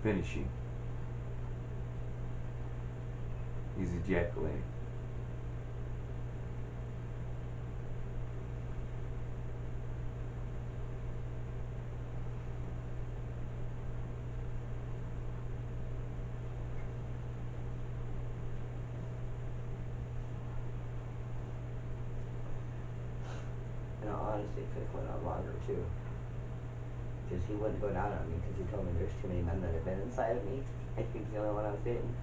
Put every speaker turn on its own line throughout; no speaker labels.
finishing. He's ejaculating.
In all honesty, it could have went on longer too. Because he wouldn't go down on me because he told me there's too many men that have been inside of me. I think he's the only one I was dating.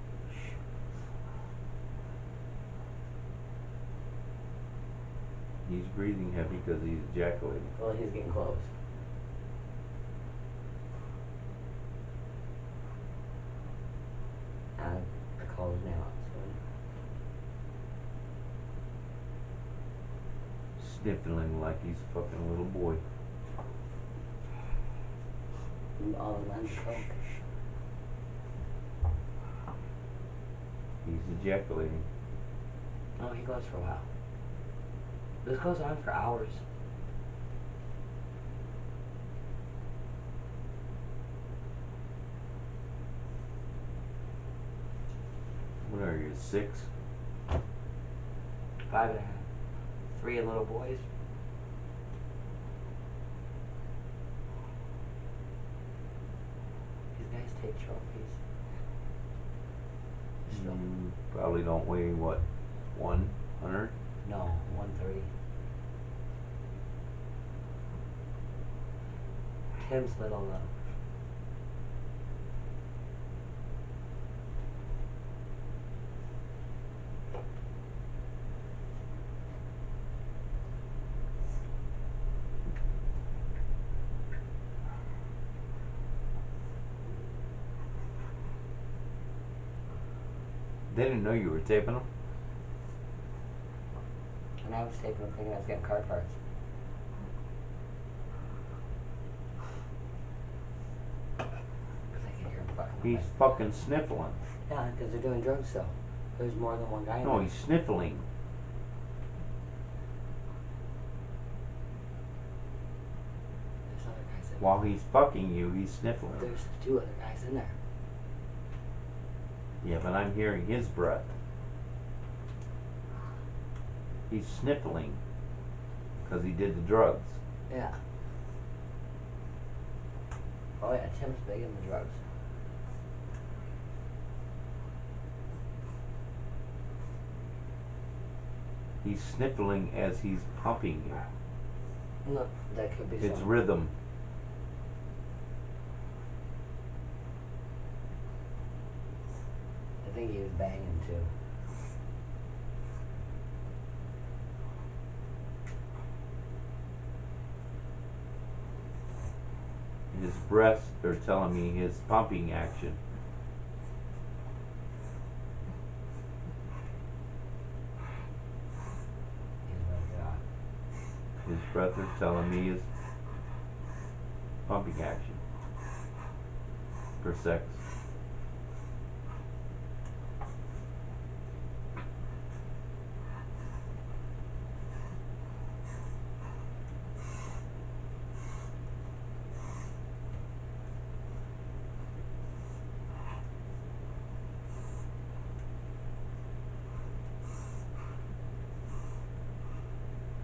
He's breathing heavy because he's ejaculating.
Well, he's getting close. The call's now out soon.
Sniffling like he's a fucking little boy.
And all the lens coke.
He's ejaculating.
Oh, he goes for a while. This goes on for hours.
What are you, 6?
5.5. 3 little boys. These guys take trophies.
You probably don't weigh, what, 100?
No, 130. Tim's little though.
They didn't know you were taping them?
And I was taping them thinking I was getting car parts. Because I can hear him fucking.
He's fucking sniffling.
Yeah, because they're doing drugs still. There's more than one guy in
No,
there.
he's sniffling.
There's other guys in there.
While he's fucking you, he's sniffling.
There's 2 other guys in there.
Yeah, but I'm hearing his breath. He's sniffling because he did the drugs.
Yeah. Oh yeah, Tim's big in the drugs.
He's sniffling as he's pumping you.
Look, that could be
It's
something.
rhythm.
I think he was banging too.
His breaths are telling me his pumping action.
He's ready to get off.
His breath is telling me his pumping action for sex.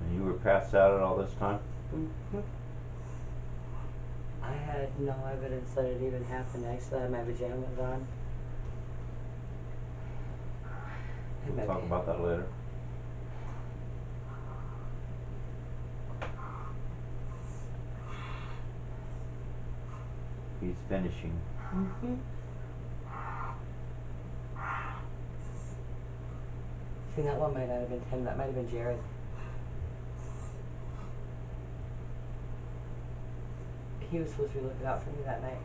And you were passed out at all this time?
Mm-hmm. I had no evidence that it even happened. I still had my pajamas on.
We'll talk about that later. He's finishing.
Mm-hmm. See, that one might not have been Tim. That might have been Jared. He was supposed to be looking out for me that night.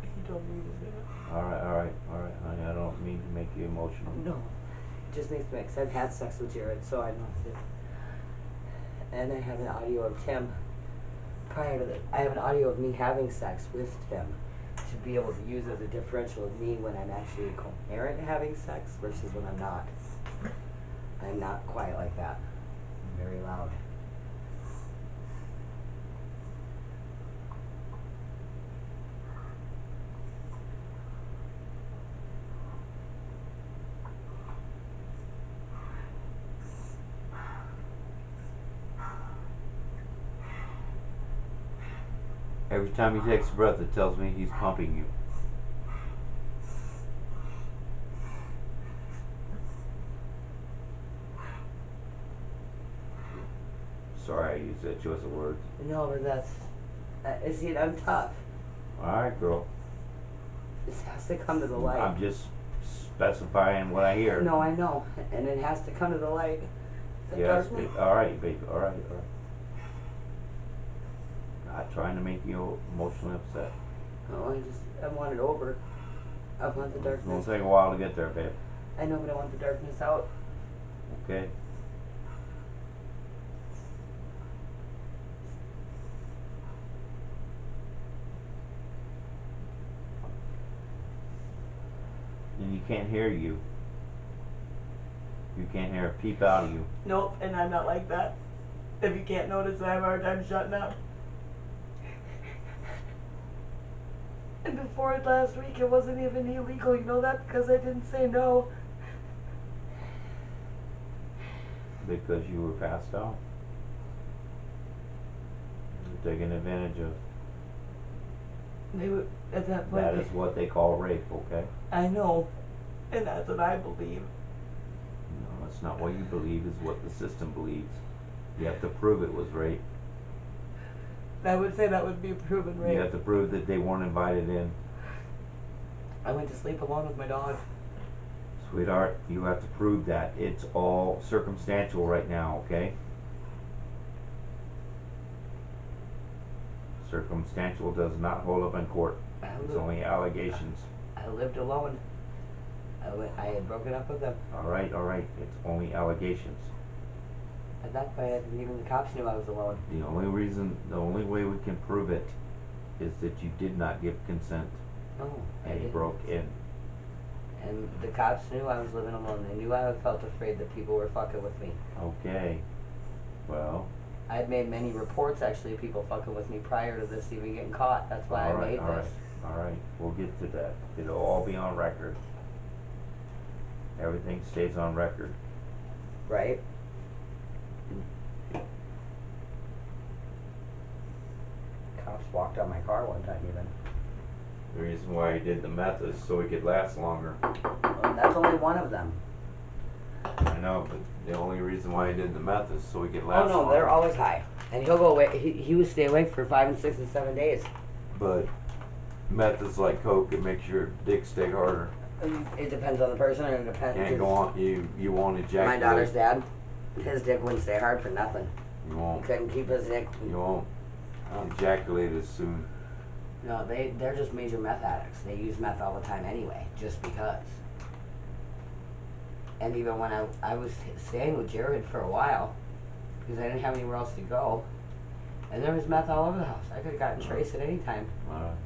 He told me he was gonna.
Alright, honey, I don't mean to make you emotional.
No. It just makes me mad 'cause I've had sex with Jared, so I know it. And I have an audio of Tim prior to that. I have an audio of me having sex with Tim to be able to use as a differential of me when I'm actually coherent having sex versus when I'm not. I'm not quite like that. I'm very loud.
Every time he takes a breath, it tells me he's pumping you. Sorry I used that choice of words.
No, but that's... see, I'm tough.
Alright, girl.
This has to come to the light.
I'm just specifying what I hear.
No, I know. And it has to come to the light.
Yes, alright, baby. Alright. Not trying to make you emotionally upset.
Oh, I want it over. I want the
It's
darkness.
gonna take a while to get there, babe.
I know, but I want the darkness out.
Okay? And you can't hear you. You can't hear a peep out of you.
Nope, and I'm not like that. If you can't notice, I have a hard time shutting up. And before last week, it wasn't even illegal. You know that? Because I didn't say no.
Because you were passed out. You were taken advantage of.
They would, at that point.
That is what they call rape, okay?
I know. And that's what I believe.
No, that's not what you believe, it's what the system believes. You have to prove it was rape.
I would say that would be proven rape.
You have to prove that they weren't invited in.
I went to sleep alone with my dog.
Sweetheart, you have to prove that. It's all circumstantial right now, okay? Circumstantial does not hold up in court. It's only allegations.
I lived alone. I had broken up with them.
Alright. It's only allegations.
At that point, even the cops knew I was alone.
The only way we can prove it is that you did not give consent.
No,
And you broke in.
And the cops knew I was living alone. They knew I felt afraid that people were fucking with me.
Okay. Well.
I had made many reports, actually, of people fucking with me prior to this even getting caught. That's why I made this.
Alright. We'll get to that. It'll all be on record. Everything stays on record.
Right? Cops walked out my car one time even.
The reason why he did the meth is so he could last longer.
Well, that's only one of them.
I know, but the only reason why he did the meth is so he could last longer.
Oh no, they're always high. And he'll go away, he would stay awake for 5 and 6 and 7 days.
But meth is like coke, it makes your dick stay harder.
It depends on the person, and it depends.
Can't go on, you won't ejaculate.
My daughter's dad, his dick wouldn't stay hard for nothing.
You won't.
He couldn't keep his dick.
You won't ejaculate as soon.
No, they're just major meth addicts. They use meth all the time anyway, just because. And even when I was staying with Jared for a while, because I didn't have anywhere else to go, and there was meth all over the house. I could have gotten trace at any time.
Alright.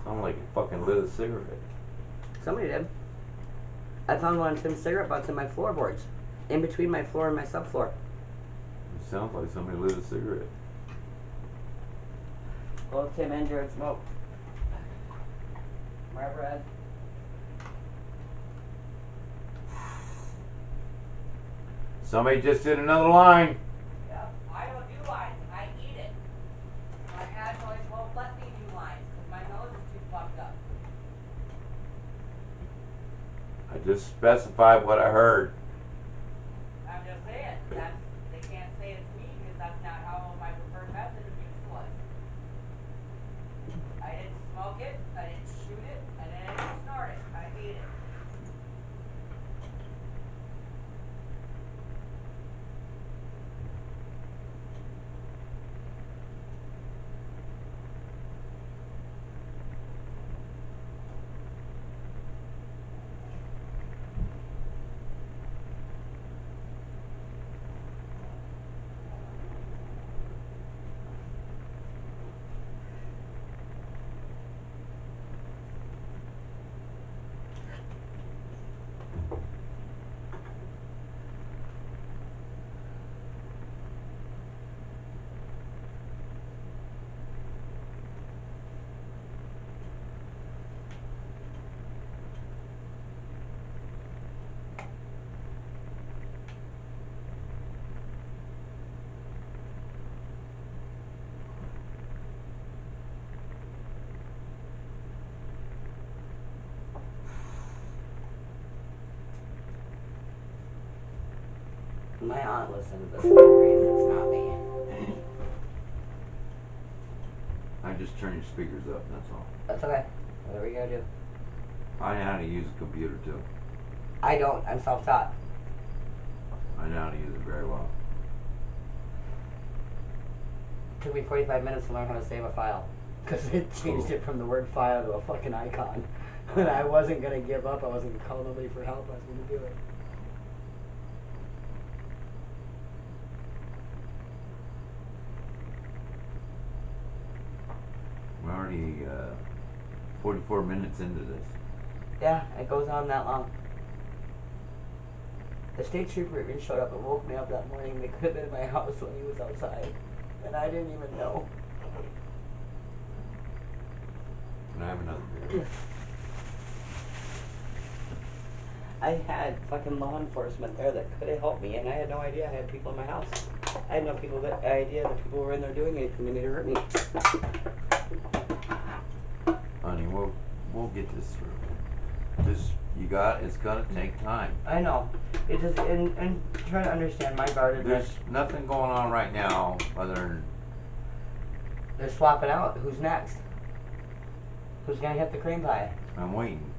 Sound like you fucking lit a cigarette.
Somebody did. I found one of Tim's cigarette butts in my floorboards, in between my floor and my subfloor.
It sounds like somebody lit a cigarette.
Both Tim and Jared smoke. My bread.
Somebody just did another line.
Yeah, I don't do lines, I eat it. My adenoids won't let me do lines, because my nose is too fucked up.
I just specified what I heard.
I'm just saying, they can't say it's me, because that's not how my preferred method of use was. I didn't smoke it, I didn't shoot it, and I didn't snort it, I ate it.
My aunt listened to this story, it's not me.
I just turn your speakers up, that's all.
That's okay. Whatever you gotta do.
I know how to use a computer too.
I don't. I'm self-taught.
I know how to use it very well.
It took me 45 minutes to learn how to save a file. Because it changed it from the word file to a fucking icon. And I wasn't gonna give up. I wasn't gonna call nobody for help. I was gonna do it.
We're already 44 minutes into this.
Yeah, it goes on that long. The state trooper even showed up and woke me up that morning. They could have been in my house when he was outside. And I didn't even know.
Can I have another beer?
I had fucking law enforcement there that could have helped me, and I had no idea I had people in my house. I had no idea that people were in there doing anything to me to hurt me.
Honey, we'll get this through. Just it's gonna take time.
I know. It just and try to understand my guardedness.
There's nothing going on right now other than
They're swapping out. Who's next? Who's gonna hit the cream pie?
I'm waiting.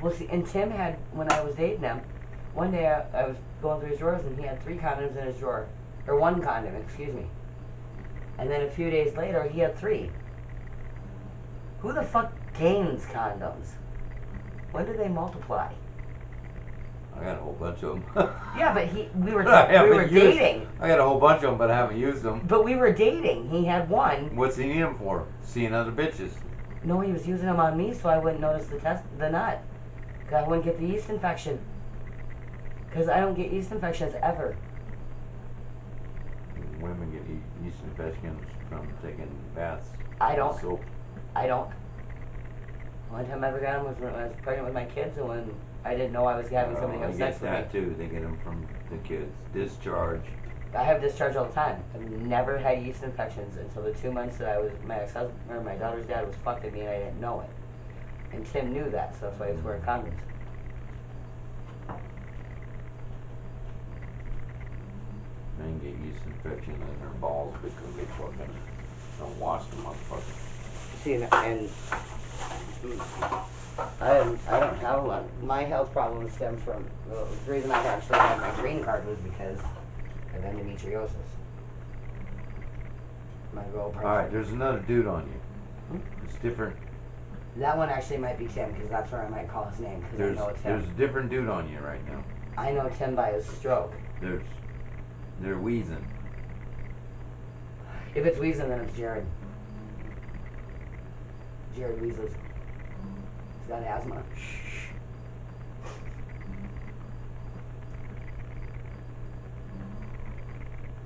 Well, see, and Tim had, when I was dating him, one day I was going through his drawers and he had 3 condoms in his drawer. Or 1 condom, excuse me. And then a few days later, he had 3. Who the fuck gains condoms? When do they multiply?
I got a whole bunch of them.
Yeah, but we were
I
dating.
I got a whole bunch of them, but I haven't used them.
But we were dating. He had 1.
What's he need them for? Seeing other bitches.
No, he was using them on me so I wouldn't notice the nut. Cause I wouldn't get the yeast infection. Because I don't get yeast infections ever.
Women get yeast infections from taking baths.
I don't.
Soap.
I don't. Only time I ever got them was when I was pregnant with my kids and when I didn't know I was having somebody have sex with me.
They get that too. They get them from the kids. Discharge.
I have discharge all the time. I've never had yeast infections until the 2 months that I was my ex-husband or my daughter's dad was fucking me and I didn't know it. And Tim knew that, so that's why he was wearing condoms.
Men get yeast infection in their balls because they fucking don't wash the motherfucker.
See, and I don't have one. My health problems stem from the reason I actually had my green card was because of endometriosis. My girl.
Alright, there's another dude on you. It's different.
That one actually might be Tim because that's where I might call his name because I know it's him.
There's a different dude on you right now.
I know Tim by his stroke.
They're wheezing.
If it's wheezing, then it's Jared. Jared wheezes. He's got asthma.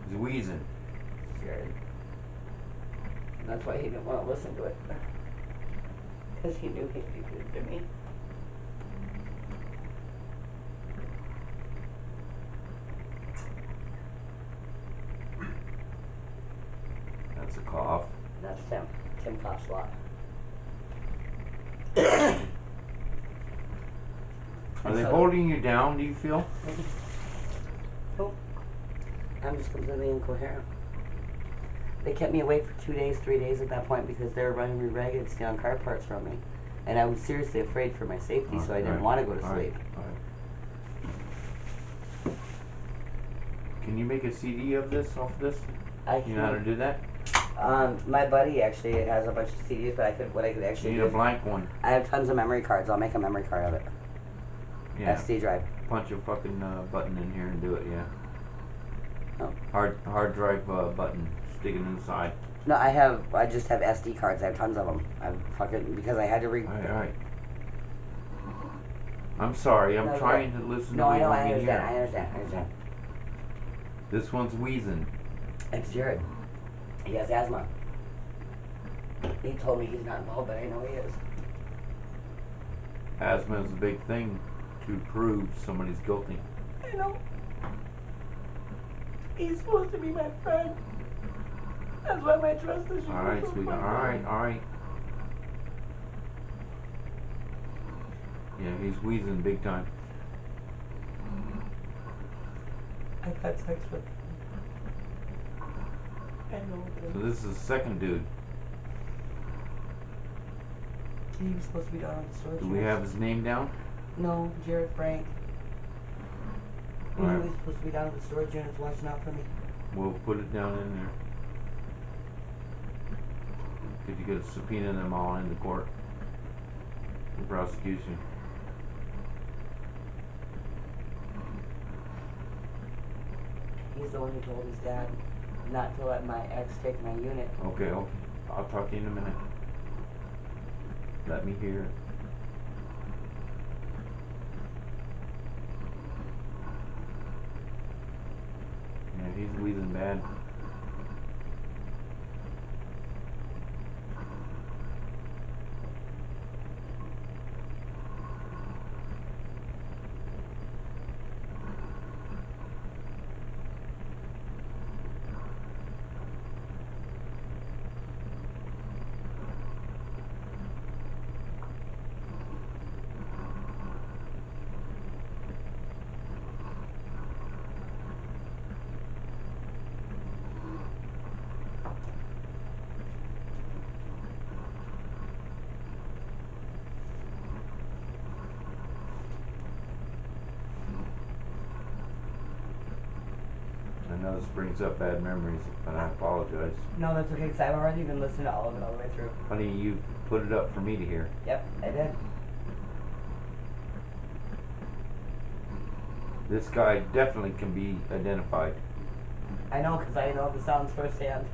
He's wheezing.
Jared. That's why he didn't want to listen to it. Because he knew he'd be good to me.
That's a cough.
That's Tim. Tim coughs a lot.
Are they holding you down, do you feel?
Oh, I'm just completely incoherent. They kept me awake for 2 days, 3 days at that point because they were running me ragged, stealing car parts from me. And I was seriously afraid for my safety, so I didn't want to go to sleep.
Can you make a CD of this, off this? You know how to do that?
My buddy actually has a bunch of CDs, but what I could actually
You need a blank one.
I have tons of memory cards. I'll make a memory card of it.
Yeah.
SD drive.
Punch a fucking button in here and do it, yeah.
Oh.
Hard drive button. Stick it inside.
No, I just have SD cards. I have tons of them. Because I had to
Alright. I'm sorry, I'm trying to listen to what you want me to hear.
I understand.
This one's wheezing.
It's Jared. He has asthma. He told me he's not involved, but I know he is.
Asthma is a big thing to prove somebody's guilty.
I know. He's supposed to be my friend. That's why my trust issues.
Alright, sweetheart. Alright. Yeah, he's wheezing big time.
I had sex with. I know.
So this is the second dude.
He was supposed to be down on the storage
Do we
units.
have his name down?
No, Jared Frank. He
Alright.
was supposed to be down at the storage units watching out for me.
We'll put it down in there. Could you get a subpoena them all into court for prosecution?
He's the one who told his dad not to let my ex take my unit.
Okay, I'll talk to you in a minute. Let me hear it. Yeah, he's wheezing bad. I know this brings up bad memories, but I apologize.
No, that's okay, because I've already been listening to all of it all the way through.
Honey, you put it up for me to hear.
Yep, I did.
This guy definitely can be identified
I know, because I know the sounds firsthand.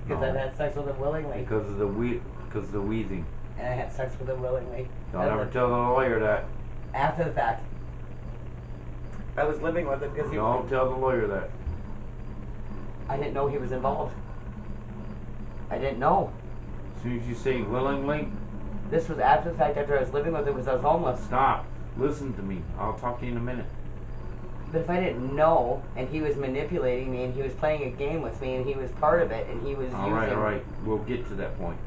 Because
No.
I've had sex with him willingly.
because of the wheezing.
And I had sex with him willingly.
Don't
And
ever
then
tell the lawyer that.
after the fact. I was living with him because
Don't tell the lawyer that.
I didn't know he was involved. I didn't know.
As soon as you say willingly,
This was after the fact, after I was living with him because I was homeless.
stop. Listen to me. I'll talk to you in a minute.
But if I didn't know, and he was manipulating me, and he was playing a game with me, and he was part of it, and he was
All right. We'll get to that point.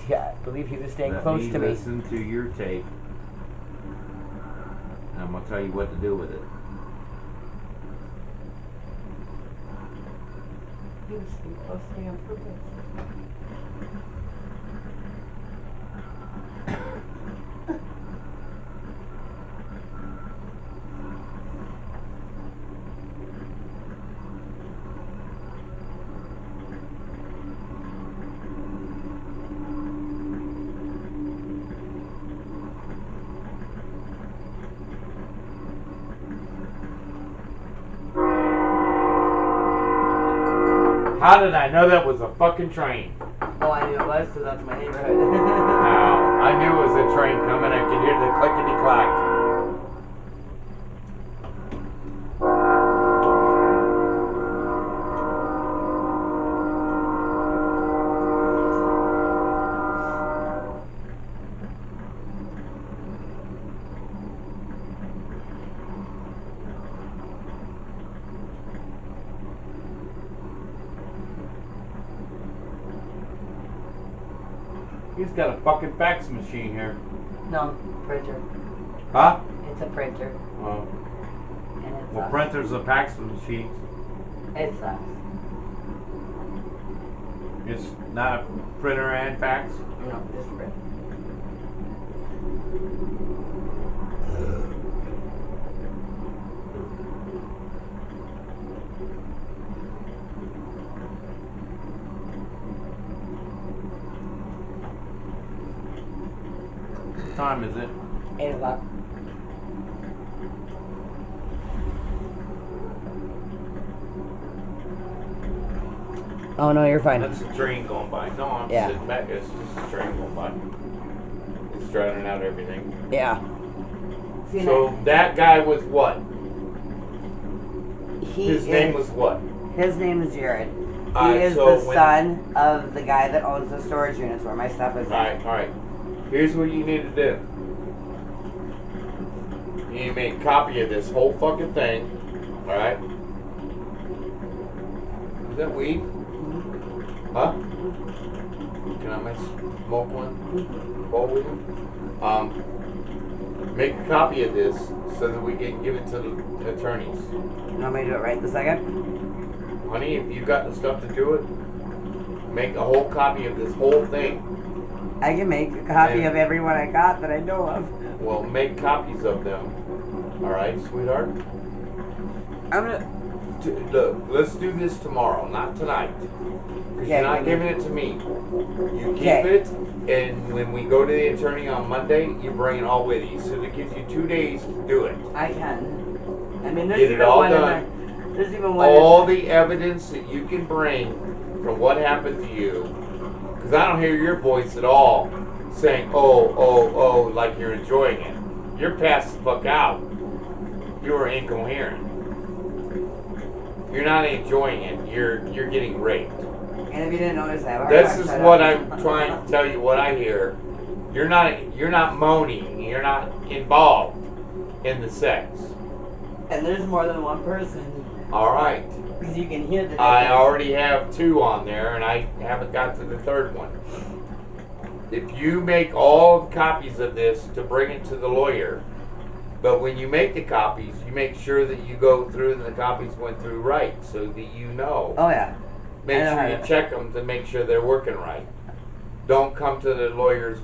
Yeah, I believe he was staying
Let
close
me
to me.
listen to your tape, and I'm gonna tell you what to do with it.
He was staying close to me on purpose.
How did I know that was a fucking train?
Oh, I knew it was because that's my neighborhood.
No, I knew it was a train coming. I could hear the clickety clack. He's got a fucking fax machine here.
No, printer.
Huh?
It's a printer.
Well,
And it
well
sucks.
printers are fax machines.
It sucks.
It's not a printer and fax.
No, just print.
What time is it?
8 o'clock. Oh no, you're fine.
That's a train going by. No, I'm
Yeah.
sitting back. It's just a train going by. It's drowning out everything.
Yeah. See,
So that guy was what? His name
is-
was what?
His name is Jared. He
Alright,
is
so
the
when-
son of the guy that owns the storage units where my stuff is. at.
Alright. Here's what you need to do. You need to make a copy of this whole fucking thing. Alright? Is that weed? Huh? Can I smoke one? Bowl with you? Make a copy of this so that we can give it to the attorneys.
You want me to do it right this second?
Honey, if you got the stuff to do it, make a whole copy of this whole thing.
I can make a copy
And-
of everyone I got that I know of.
Well, make copies of them. Alright, sweetheart?
I'm gonna.
Look, let's do this tomorrow, not tonight. Because
Yeah,
you're not
give
giving it to me. You keep
Okay.
it, and when we go to the attorney on Monday, you bring it all with you. So that gives you 2 days to do it.
I can. I mean, there's
Get it
even
all
one
done.
in there. There's even one.
All the evidence that you can bring from what happened to you. Because I don't hear your voice at all saying, oh, like you're enjoying it. You're passed the fuck out. You are incoherent. You're not enjoying it. You're getting raped.
And if you didn't notice that,
This is what I'm trying to tell you. What I hear. You're not moaning. You're not involved in the sex.
And there's more than one person.
All right.
Because you can hear the.
I
difference.
already have 2 on there, and I haven't got to the 3rd one. If you make all copies of this to bring it to the lawyer, but when you make the copies, you make sure that you go through and the copies went through right, so that you know.
Oh yeah.
Make
I know
sure
how
you
to-
check them to make sure they're working right. Don't come to the lawyer's